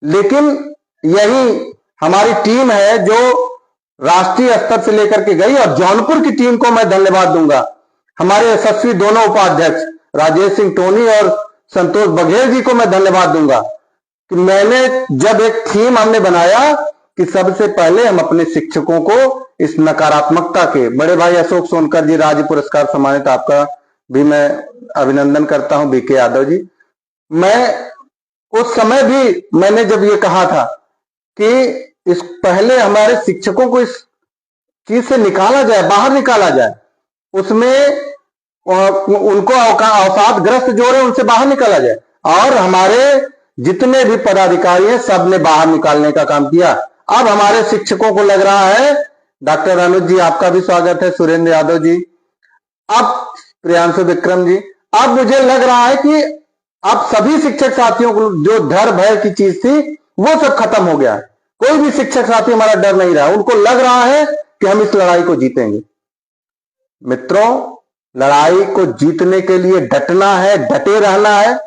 लेकिन यही हमारी टीम है जो राष्ट्रीय स्तर से लेकर के गई, और जौनपुर की टीम को मैं धन्यवाद दूंगा। हमारे यशस्वी दोनों उपाध्यक्ष राजेश सिंह टोनी और संतोष बघेल जी को मैं धन्यवाद दूंगा कि मैंने जब एक थीम हमने बनाया कि सबसे पहले हम अपने शिक्षकों को इस नकारात्मकता के, बड़े भाई अशोक सोनकर जी राज्य पुरस्कार सम्मानित, आपका भी मैं अभिनंदन करता हूं, बीके यादव जी। मैं उस समय भी मैंने जब ये कहा था कि इस पहले हमारे शिक्षकों को इस चीज से निकाला जाए, बाहर निकाला जाए, उसमें उनको अवसादग्रस्त जो है उनसे बाहर निकाला जाए, और हमारे जितने भी पदाधिकारी हैं सबने बाहर निकालने का काम किया। अब हमारे शिक्षकों को लग रहा है, डॉक्टर अनुज जी आपका भी स्वागत है, सुरेंद्र यादव जी, अब प्रियांशु विक्रम जी, अब मुझे लग रहा है कि अब सभी शिक्षक साथियों को जो डर भय की चीज थी वो सब खत्म हो गया। कोई भी शिक्षक साथी हमारा डर नहीं रहा, उनको लग रहा है कि हम इस लड़ाई को जीतेंगे। मित्रों, लड़ाई को जीतने के लिए डटना है, डटे रहना है।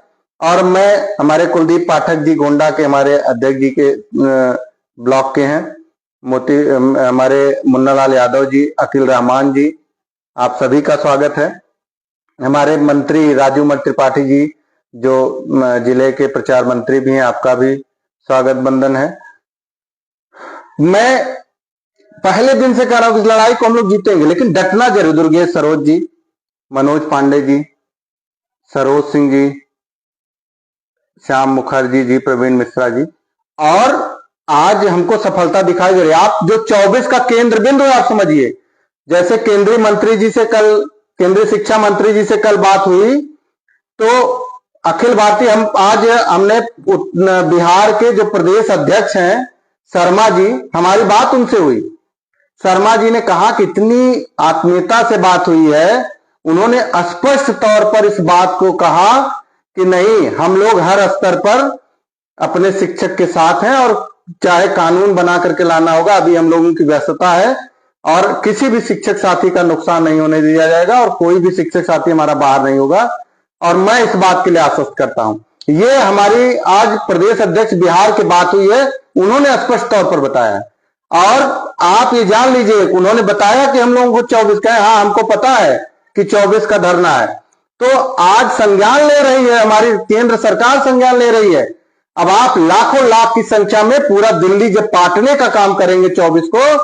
और मैं हमारे कुलदीप पाठक जी गोंडा के, हमारे अध्यक्ष जी के ब्लॉक के हैं, हमारे मुन्नालाल यादव जी, अखिल रहमान जी, आप सभी का स्वागत है। हमारे मंत्री राजू त्रिपाठी जी जो जिले के प्रचार मंत्री भी हैं, आपका भी स्वागत बंदन है। मैं पहले दिन से कह रहा हूं कि इस लड़ाई को हम लोग जीतेंगे, लेकिन डटना जरूर। दुर्गेश सरोज जी, मनोज पांडे जी, सरोज सिंह जी, श्याम मुखर्जी जी, प्रवीण मिश्रा जी, और आज हमको सफलता दिखाई दे रही है। आप जो 24 का केंद्र बिंदु है, आप समझिए, जैसे केंद्रीय मंत्री जी से कल, केंद्रीय शिक्षा मंत्री जी से कल बात हुई, तो अखिल भारतीय आज हमने बिहार के जो प्रदेश अध्यक्ष हैं शर्मा जी, हमारी बात उनसे हुई। शर्मा जी ने कहा कि इतनी आत्मीयता से बात हुई है, उन्होंने स्पष्ट तौर पर इस बात को कहा कि नहीं, हम लोग हर स्तर पर अपने शिक्षक के साथ हैं, और चाहे कानून बना करके लाना होगा, अभी हम लोगों की व्यस्तता है, और किसी भी शिक्षक साथी का नुकसान नहीं होने दिया जाएगा, और कोई भी शिक्षक साथी हमारा बाहर नहीं होगा, और मैं इस बात के लिए आश्वस्त करता हूं। ये हमारी आज प्रदेश अध्यक्ष बिहार की बात हुई है, उन्होंने स्पष्ट तौर पर बताया, और आप ये जान लीजिए, उन्होंने बताया कि हम लोगों को 24 का है। हाँ, हमको पता है कि 24 का धरना है, तो आज संज्ञान ले रही है हमारी केंद्र सरकार, संज्ञान ले रही है। अब आप लाखों लाख की संख्या में पूरा दिल्ली जब पाटने का काम करेंगे 24 को,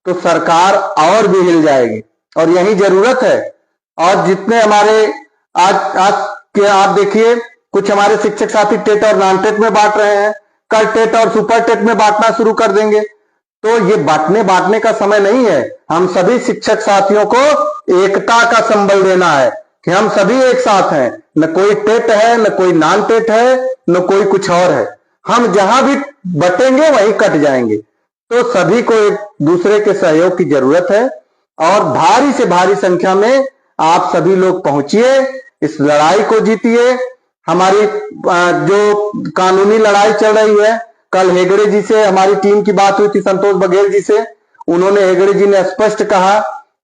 तो सरकार और भी हिल जाएगी, और यही जरूरत है। और जितने हमारे आज के आप देखिए, कुछ हमारे शिक्षक साथी टेट और नॉन टेट में बांट रहे हैं, कल टेट और सुपर टेट में बांटना शुरू कर देंगे। तो ये बांटने का समय नहीं है। हम सभी शिक्षक साथियों को एकता का संबल देना है कि हम सभी एक साथ हैं, न कोई टेट है, न कोई नॉन टेट है, न कोई कुछ और है। हम जहां भी बटेंगे वहीं कट जाएंगे। तो सभी को एक दूसरे के सहयोग की जरूरत है, और भारी से भारी संख्या में आप सभी लोग पहुंचिए, इस लड़ाई को जीतिए। हमारी जो कानूनी लड़ाई चल रही है, कल हेगड़े जी से हमारी टीम की बात हुई थी, संतोष बघेल जी से, उन्होंने, हेगड़े जी ने स्पष्ट कहा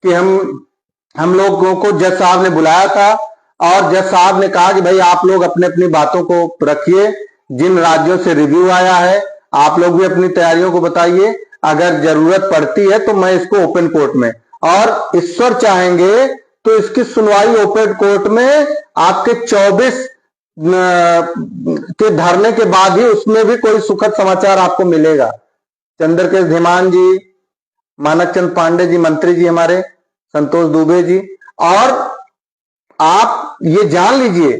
कि हम लोगों को जज साहब ने बुलाया था, और जज साहब ने कहा कि भाई आप लोग अपने अपनी बातों को रखिए, जिन राज्यों से रिव्यू आया है आप लोग भी अपनी तैयारियों को बताइए, अगर जरूरत पड़ती है तो मैं इसको ओपन कोर्ट में, और ईश्वर चाहेंगे तो इसकी सुनवाई ओपन कोर्ट में आपके 24 के धरने के बाद ही उसमें भी कोई सुखद समाचार आपको मिलेगा। चंद्रकेश धीमान जी, मानक चंद पांडे जी, मंत्री जी हमारे, संतोष दुबे जी, और आप ये जान लीजिए,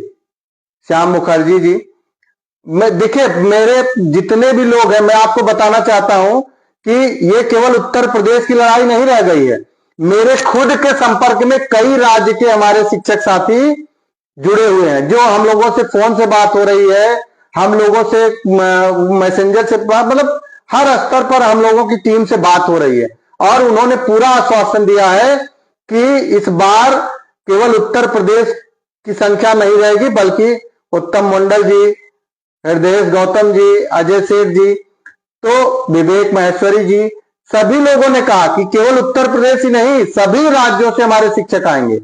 श्याम मुखर्जी जी, मैं देखिए, मेरे जितने भी लोग हैं, मैं आपको बताना चाहता हूं कि ये केवल उत्तर प्रदेश की लड़ाई नहीं रह गई है। मेरे खुद के संपर्क में कई राज्य के हमारे शिक्षक साथी जुड़े हुए हैं, जो हम लोगों से फोन से बात हो रही है, हम लोगों से मैसेंजर से, मतलब हर स्तर पर हम लोगों की टीम से बात हो रही है, और उन्होंने पूरा आश्वासन दिया है कि इस बार केवल उत्तर प्रदेश की संख्या नहीं रहेगी, बल्कि उत्तम मंडल जी, हृदय गौतम जी, अजय सेठ जी, तो विवेक महेश्वरी जी, सभी लोगों ने कहा कि केवल उत्तर प्रदेश ही नहीं, सभी राज्यों से हमारे शिक्षक आएंगे।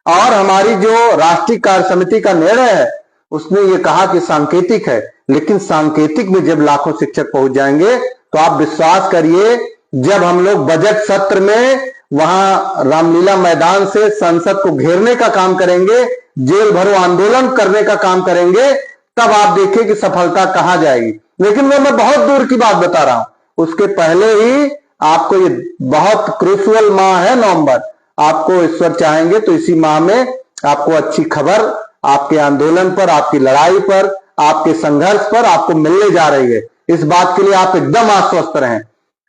और हमारी जो राष्ट्रीय कार्य समिति का निर्णय है, उसने ये कहा कि सांकेतिक है, लेकिन सांकेतिक में जब लाखों शिक्षक पहुंच जाएंगे तो आप विश्वास करिए, जब हम लोग बजट सत्र में वहां रामलीला मैदान से संसद को घेरने का काम करेंगे, जेल भरो आंदोलन करने का काम करेंगे, तब आप देखिए कि सफलता कहां जाएगी। लेकिन वो मैं बहुत दूर की बात बता रहा हूं। उसके पहले ही आपको, ये बहुत क्रूशियल माह है नवंबर, आपको ईश्वर चाहेंगे तो इसी माह में आपको अच्छी खबर आपके आंदोलन पर, आपकी लड़ाई पर, आपके संघर्ष पर आपको मिलने जा रही है। इस बात के लिए आप एकदम आश्वस्त रहें।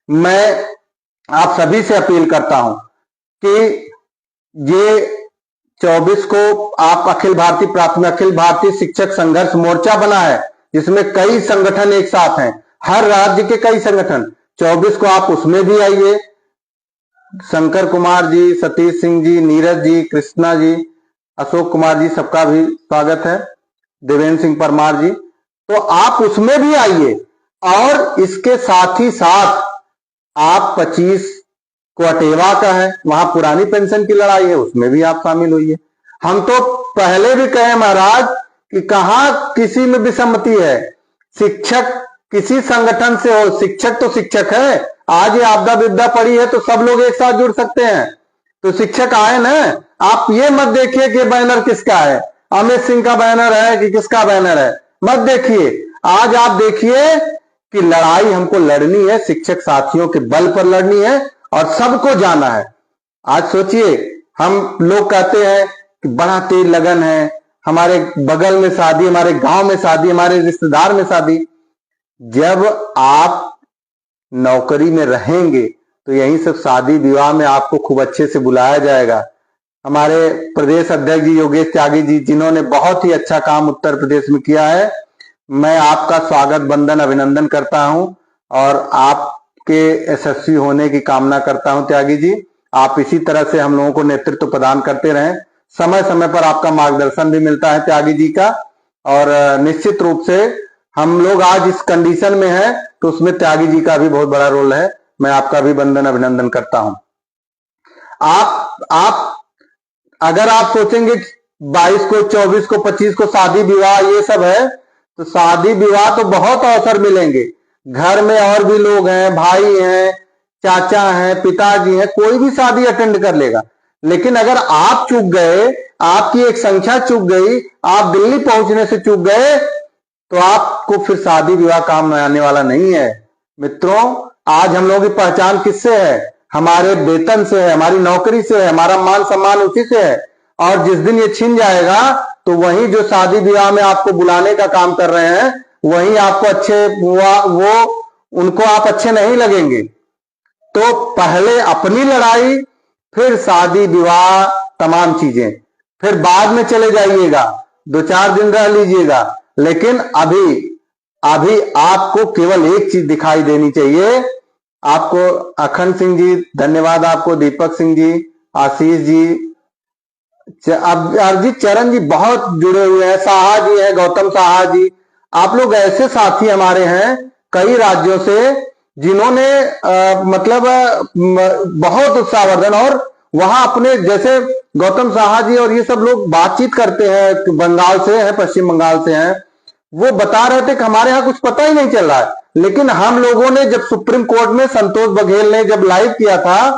मैं आप सभी से अपील करता हूं कि ये 24 को आप अखिल भारतीय शिक्षक संघर्ष मोर्चा बना है, जिसमें कई संगठन एक साथ हैं, हर राज्य के कई संगठन। 24 को आप उसमें भी आइए। शंकर कुमार जी, सतीश सिंह जी, नीरज जी, कृष्णा जी, अशोक कुमार जी, सबका भी स्वागत है, देवेंद्र सिंह परमार जी, तो आप उसमें भी आइए। और इसके साथ ही साथ आप 25 को अटेवा का है, वहां पुरानी पेंशन की लड़ाई है, उसमें भी आप शामिल होइए। हम तो पहले भी कहे महाराज कि कहां किसी में विसम्मति है, शिक्षक किसी संगठन से हो, शिक्षक तो शिक्षक है। आज ये आपदा विपदा पड़ी है तो सब लोग एक साथ जुड़ सकते हैं, तो शिक्षक आए ना। आप ये मत देखिए कि बैनर किसका है, अमित सिंह का बैनर है कि किसका बैनर है, मत देखिए। आज आप देखिए कि लड़ाई हमको लड़नी है, शिक्षक साथियों के बल पर लड़नी है और सबको जाना है। आज सोचिए, हम लोग कहते हैं कि बड़ा तेज लगन है, हमारे बगल में शादी, हमारे गांव में शादी, हमारे रिश्तेदार में शादी। जब आप नौकरी में रहेंगे तो यही सब शादी विवाह में आपको खूब अच्छे से बुलाया जाएगा। हमारे प्रदेश अध्यक्ष जी योगेश त्यागी जी, जिन्होंने बहुत ही अच्छा काम उत्तर प्रदेश में किया है, मैं आपका स्वागत बंदन अभिनंदन करता हूं और आपके यशस्वी होने की कामना करता हूं। त्यागी जी, आप इसी तरह से हम लोगों को नेतृत्व प्रदान करते रहें। समय समय पर आपका मार्गदर्शन भी मिलता है त्यागी जी का, और निश्चित रूप से हम लोग आज इस कंडीशन में हैं तो उसमें त्यागी जी का भी बहुत बड़ा रोल है। मैं आपका भी बंदन अभिनंदन करता हूं। आप अगर आप सोचेंगे 22 को, 24 को, 25 को शादी विवाह ये सब है, तो शादी विवाह तो बहुत अवसर मिलेंगे। घर में और भी लोग हैं, भाई हैं, चाचा हैं, पिताजी हैं, कोई भी शादी अटेंड कर लेगा। लेकिन अगर आप चूक गए, आपकी एक संख्या चूक गई, आप दिल्ली पहुंचने से चूक गए, तो आपको फिर शादी विवाह काम में आने वाला नहीं है। मित्रों, आज हम लोगों की पहचान किससे है? हमारे वेतन से है, हमारी नौकरी से है, हमारा मान सम्मान उसी से है। और जिस दिन ये छिन जाएगा तो वही जो शादी विवाह में आपको बुलाने का काम कर रहे हैं, वही आपको अच्छे, वो उनको आप अच्छे नहीं लगेंगे। तो पहले अपनी लड़ाई, फिर शादी विवाह, तमाम चीजें, फिर बाद में चले जाइएगा, 2-4 दिन रह लीजिएगा। लेकिन अभी आपको केवल एक चीज दिखाई देनी चाहिए। आपको अखंड सिंह जी धन्यवाद, आपको दीपक सिंह जी, आशीष जी, अरजीत चरण जी बहुत जुड़े हुए हैं, साहा जी है, गौतम साहा जी, आप लोग ऐसे साथी हमारे हैं कई राज्यों से जिन्होंने मतलब बहुत उत्साहवर्धन, और वहां अपने जैसे गौतम साहा जी और ये सब लोग बातचीत करते हैं, बंगाल से हैं, पश्चिम बंगाल से हैं, वो बता रहे थे कि हमारे यहाँ कुछ पता ही नहीं चल रहा है। लेकिन हम लोगों ने जब सुप्रीम कोर्ट में संतोष बघेल ने जब लाइव किया था,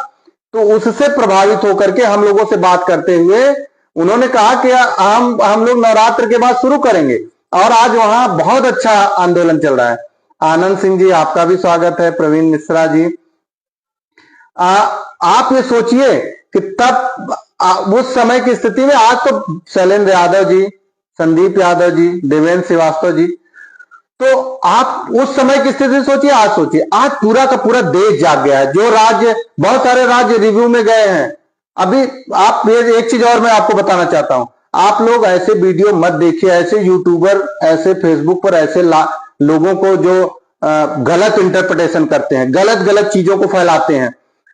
तो उससे प्रभावित होकर के हम लोगों से बात करते हुए उन्होंने कहा कि हम लोग नवरात्र के बाद शुरू करेंगे, और आज वहां बहुत अच्छा आंदोलन चल रहा है। आनंद सिंह जी, आपका भी स्वागत है, प्रवीण मिश्रा जी। आप ये सोचिए कि तब उस समय की स्थिति में, आज तो शैलेंद्र यादव जी, संदीप यादव जी, देवेंद्र श्रीवास्तव जी, तो आप उस समय की स्थिति सोचिए, आज सोचिए। आज पूरा का पूरा देश जाग गया है। जो राज्य, बहुत सारे राज्य रिव्यू में गए हैं। अभी आप एक चीज और मैं आपको बताना चाहता हूं, आप लोग ऐसे वीडियो मत देखिए, ऐसे यूट्यूबर, ऐसे फेसबुक पर ऐसे लोगों को जो गलत इंटरप्रिटेशन करते हैं, गलत गलत चीजों को फैलाते हैं,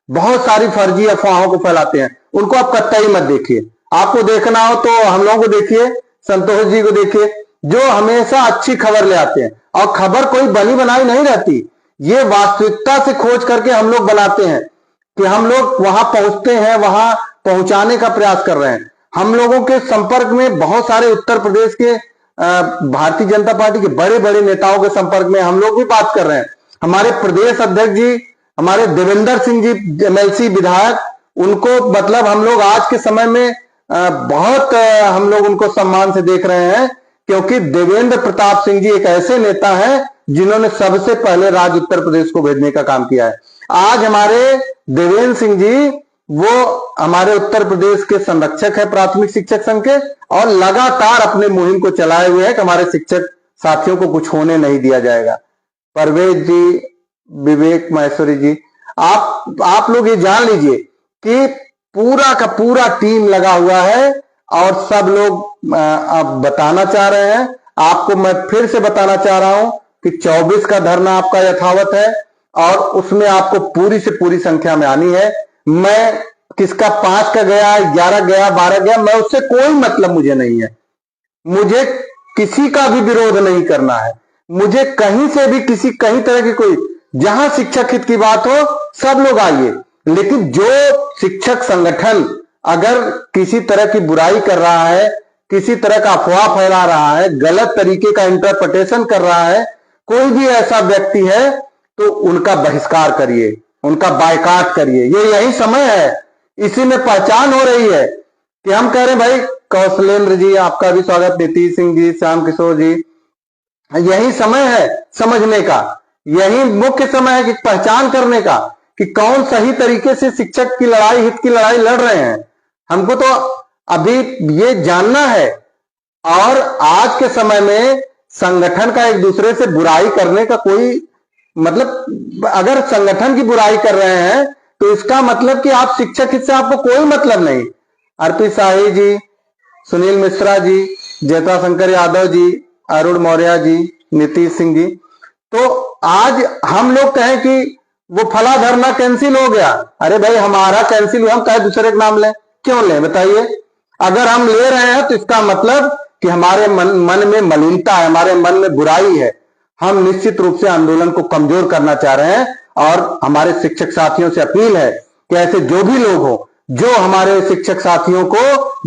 बहुत सारी फर्जी अफवाहों को फैलाते हैं, उनको आप कतई मत देखिए। आपको देखना हो तो हम लोगों को देखिए, संतोष जी को देखिए, जो हमेशा अच्छी खबर ले आते हैं। और खबर कोई बनी बनाई नहीं रहती, ये वास्तविकता से खोज करके हम लोग बनाते हैं कि हम लोग वहां पहुंचते हैं, वहां पहुंचाने का प्रयास कर रहे हैं। हम लोगों के संपर्क में बहुत सारे उत्तर प्रदेश के भारतीय जनता पार्टी के बड़े बड़े नेताओं के संपर्क में हम लोग भी बात कर रहे हैं। हमारे प्रदेश अध्यक्ष जी, हमारे देवेंद्र सिंह जी एमएलसी विधायक, उनको मतलब हम लोग आज के समय में बहुत हम लोग उनको सम्मान से देख रहे हैं, क्योंकि देवेंद्र प्रताप सिंह जी एक ऐसे नेता हैं जिन्होंने सबसे पहले राज्य उत्तर प्रदेश को भेजने का काम किया है। आज हमारे देवेंद्र सिंह जी वो हमारे उत्तर प्रदेश के संरक्षक है प्राथमिक शिक्षक संघ के, और लगातार अपने मुहिम को चलाए हुए हैं कि हमारे शिक्षक साथियों को कुछ होने नहीं दिया जाएगा। परवेज जी, विवेक महेश्वरी जी, आप लोग ये जान लीजिए कि पूरा का पूरा टीम लगा हुआ है, और सब लोग अब बताना चाह रहे हैं। आपको मैं फिर से बताना चाह रहा हूं कि 24 का धरना आपका यथावत है, और उसमें आपको पूरी से पूरी संख्या में आनी है। मैं किसका 5 का गया, 11 गया, 12 गया, मैं उससे कोई मतलब मुझे नहीं है। मुझे किसी का भी विरोध नहीं करना है। मुझे कहीं से भी कहीं तरह की कोई, जहां शिक्षक हित की बात हो सब लोग आइए, लेकिन जो शिक्षक संगठन अगर किसी तरह की बुराई कर रहा है, किसी तरह का अफवाह फैला रहा है, गलत तरीके का इंटरप्रिटेशन कर रहा है, कोई भी ऐसा व्यक्ति है, तो उनका बहिष्कार करिए, उनका बायकॉट करिए। ये यही समय है, इसी में पहचान हो रही है कि हम कह रहे हैं भाई कौशलेंद्र जी आपका भी स्वागत, नीतीश सिंह जी, श्याम किशोर जी, यही समय है समझने का, यही मुख्य समय है कि पहचान करने का कि कौन सही तरीके से शिक्षक की लड़ाई, हित की लड़ाई लड़ रहे हैं। हमको तो अभी ये जानना है। और आज के समय में संगठन का एक दूसरे से बुराई करने का कोई मतलब, अगर संगठन की बुराई कर रहे हैं तो इसका मतलब कि आप शिक्षक हित से आपको कोई मतलब नहीं। अर्पित शाही जी, सुनील मिश्रा जी, जयता शंकर यादव जी, अरुण मौर्य जी, नीतीश सिंह जी, तो आज हम लोग कहें कि वो फला धरना कैंसिल हो गया, अरे भाई हमारा कैंसिल हुआ, हम कहे दूसरे का नाम लें, क्यों लें बताइए। अगर हम ले रहे हैं तो इसका मतलब कि हमारे मन में मलिनता है, हमारे मन में बुराई है। हम निश्चित रूप से आंदोलन को कमजोर करना चाह रहे हैं, और हमारे शिक्षक साथियों से अपील है कि ऐसे जो भी लोग हो जो हमारे शिक्षक साथियों को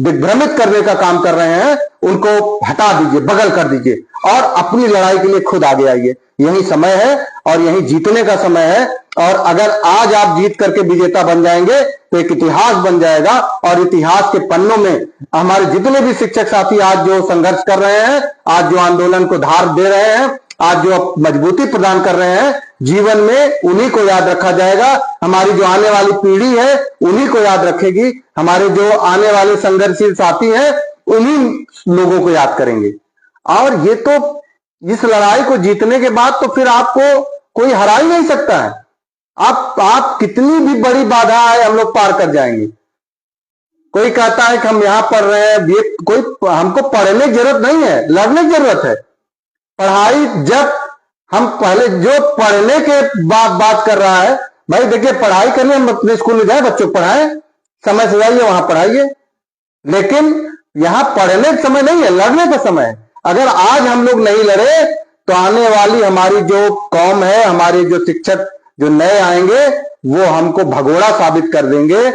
दिग्भ्रमित करने का काम कर रहे हैं, उनको हटा दीजिए, बगल कर दीजिए, और अपनी लड़ाई के लिए खुद आगे आइए। यही समय है और यही जीतने का समय है। और अगर आज आप जीत करके विजेता बन जाएंगे तो एक इतिहास बन जाएगा, और इतिहास के पन्नों में हमारे जितने भी शिक्षक साथी आज जो संघर्ष कर रहे हैं, आज जो आंदोलन को धार दे रहे हैं, आज जो मजबूती प्रदान कर रहे हैं, जीवन में उन्हीं को याद रखा जाएगा। हमारी जो आने वाली पीढ़ी है उन्हीं को याद रखेगी। हमारे जो आने वाले संघर्षशील साथी हैं उन्हीं लोगों को याद करेंगे। और ये तो इस लड़ाई को जीतने के बाद तो फिर आपको कोई हरा ही नहीं सकता है। आप कितनी भी बड़ी बाधा है हम लोग पार कर जाएंगे। कोई कहता है कि हम यहां पढ़ रहे हैं, ये कोई हमको पढ़ने की जरूरत नहीं है, लड़ने की जरूरत है। पढ़ाई जब हम पहले जो पढ़ने के बात कर रहा है, भाई देखिए पढ़ाई करने हम अपने स्कूल में जाए, बच्चों को पढ़ाएं, समय से जाइए वहां पढ़ाइए, लेकिन यहां पढ़ने का समय नहीं है, लड़ने का समय है। अगर आज हम लोग नहीं लड़े तो आने वाली हमारी जो कौम है, हमारे जो शिक्षक जो नए आएंगे, वो हमको भगोड़ा साबित कर देंगे।